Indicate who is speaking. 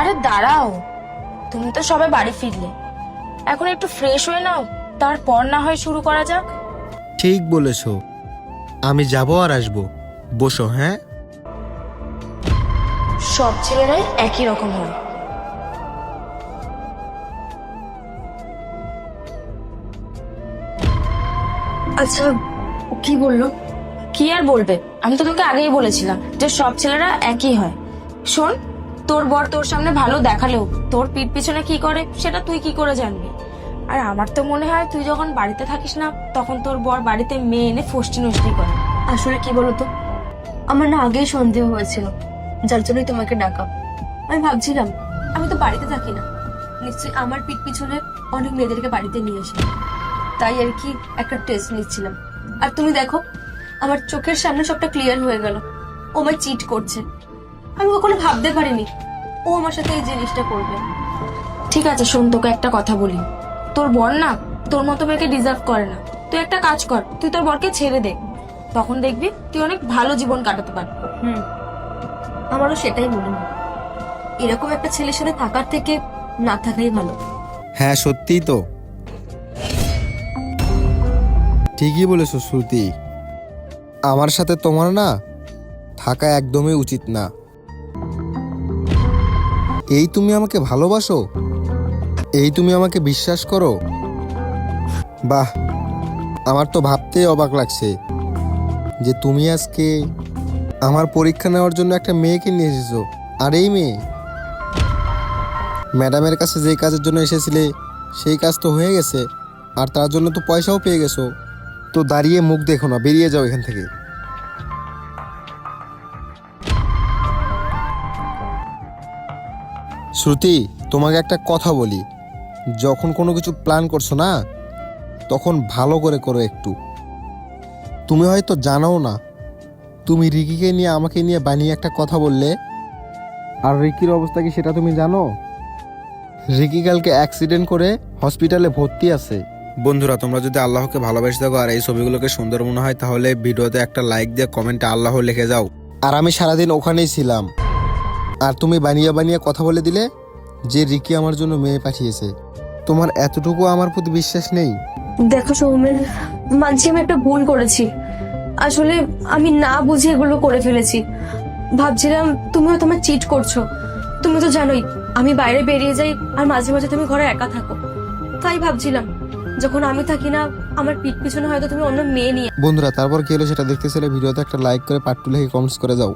Speaker 1: আরে দাঁড়াও, তুমি তো সবে বাড়ি ফিরলে, এখন একটু ফ্রেশ হয়ে নাও, তারপর না হয় শুরু করা যাক।
Speaker 2: ঠিক বলেছো, আমি যাব আর আসবো। বসো। হ্যাঁ,
Speaker 1: সব ছেলেরাই একই রকম হয়।
Speaker 3: আচ্ছা, ও কি বললো?
Speaker 1: কি আর বলবে, আমি তো তোকে আগেই বলেছিলাম যে সব ছেলেরা একই হয়। শোন, তোর বর তোর সামনে ভালো দেখালেও তোর পিঠ পিছনে কি করে সেটা তুই কি করে জানবি? আর আমার তো মনে হয় তুই যখন বাড়িতে থাকিস না, তখন তোর বর বাড়িতে মেয়ে এনে ফষ্টি নষ্টি করে।
Speaker 3: আসলে কি বলতো, আমার না আগেই সন্দেহ হয়েছিল, যার জন্যই তোমাকে ডাকা। আমি ভাবছিলাম, আমি তো বাড়িতে থাকি না, নিশ্চয়ই আমার পিঠ পিছনে অনেক মেয়েদেরকে বাড়িতে নিয়ে আসি, তাই আর কি একটা টেস্ট নিচ্ছিলাম। আর তুমি দেখো, আমার চোখের সামনে সবটা ক্লিয়ার হয়ে গেল। ও আমায় চিট করছে। আমি কখনো ভাবতে পারিনি ও আমার সাথে এই জিনিসটা করবে।
Speaker 1: ঠিক আছে শোন, তোকে একটা কথা বলি, তোর বর না তোর মতো মেয়েকে ডিজার্ভ করে না। তুই একটা কাজ কর, তুই তোর বরকে ছেড়ে দে, তখন দেখবি তুই অনেক ভালো জীবন কাটাতে পারবি।
Speaker 3: আমারও সেটাই মনে হয়, এরকম একটা ছেলের সাথে থাকার থেকে না থাকাই ভালো।
Speaker 2: হ্যাঁ সত্যিই তো, ঠিকই বলেছো শ্রুতি। আমার সাথে তোমার না থাকা একদমই উচিত না। এই তুমি আমাকে ভালোবাসো, এই তুমি আমাকে বিশ্বাস করো। বাহ, আমার তো ভাবতেই অবাক লাগছে যে তুমি আজকে আমার পরীক্ষা নেওয়ার জন্য একটা মেয়েকে নিয়ে এসেছো। আর এই মেয়ে ম্যাডামের কাছে যেই কাজের জন্য এসেছিলে সেই কাজ তো হয়ে গেছে, আর তার জন্য তো পয়সাও পেয়ে গেছো। তো দাঁড়িয়ে মুখ দেখো না, বেরিয়ে যাও এখান থেকে। শ্রুতি, তোমাকে একটা কথা বলি, যখন কোনো কিছু প্ল্যান করছো না, তখন ভালো করে করো একটু। তুমি হয়তো জানো না, তুমি রিকিকে নিয়ে আমাকে নিয়ে বানিয়ে একটা কথা বললে, আর রিকির অবস্থা কি সেটা তুমি জানো? রিকি কালকে অ্যাক্সিডেন্ট করে হসপিটালে ভর্তি আছে। বন্ধুরা, তোমরা যদি আল্লাহকে ভালোবেসে থাকো আর এই ছবিগুলোকে সুন্দর মনে হয়, তাহলে ভিডিওতে একটা লাইক দিয়ে কমেন্টে আল্লাহ লিখে যাও। আর আমি সারাদিন ওখানেই ছিলাম, আর তুমি বানিয়ে বানিয়ে কথা বলে দিলে যে রিকি আমার জন্য মেয়ে পাঠিয়েছে। তোমার এতটুকু আমার প্রতি বিশ্বাস নেই?
Speaker 3: দেখো সৌমেন, মানছি আমি একটা ভুল করেছি। আসলে আমি না বুঝে এগুলো করে ফেলেছি। ভাবছিলাম তুমিও তোমার চিট করছো। তুমি তো জানোই আমি বাইরে বেরিয়ে যাই, আর মাঝে মাঝে তুমি ঘরে একা থাকো। তাই ভাবছিলাম যখন আমি থাকি না, আমার পিঠ পিছনে হয়তো তুমি অন্য মেয়ে নিয়ে।
Speaker 2: বন্ধুরা, তারপর কি হলো সেটা দেখতে চাইলে ভিডিওতে একটা লাইক করে পার্ট 2 লিখে কমেন্টস করে যাও।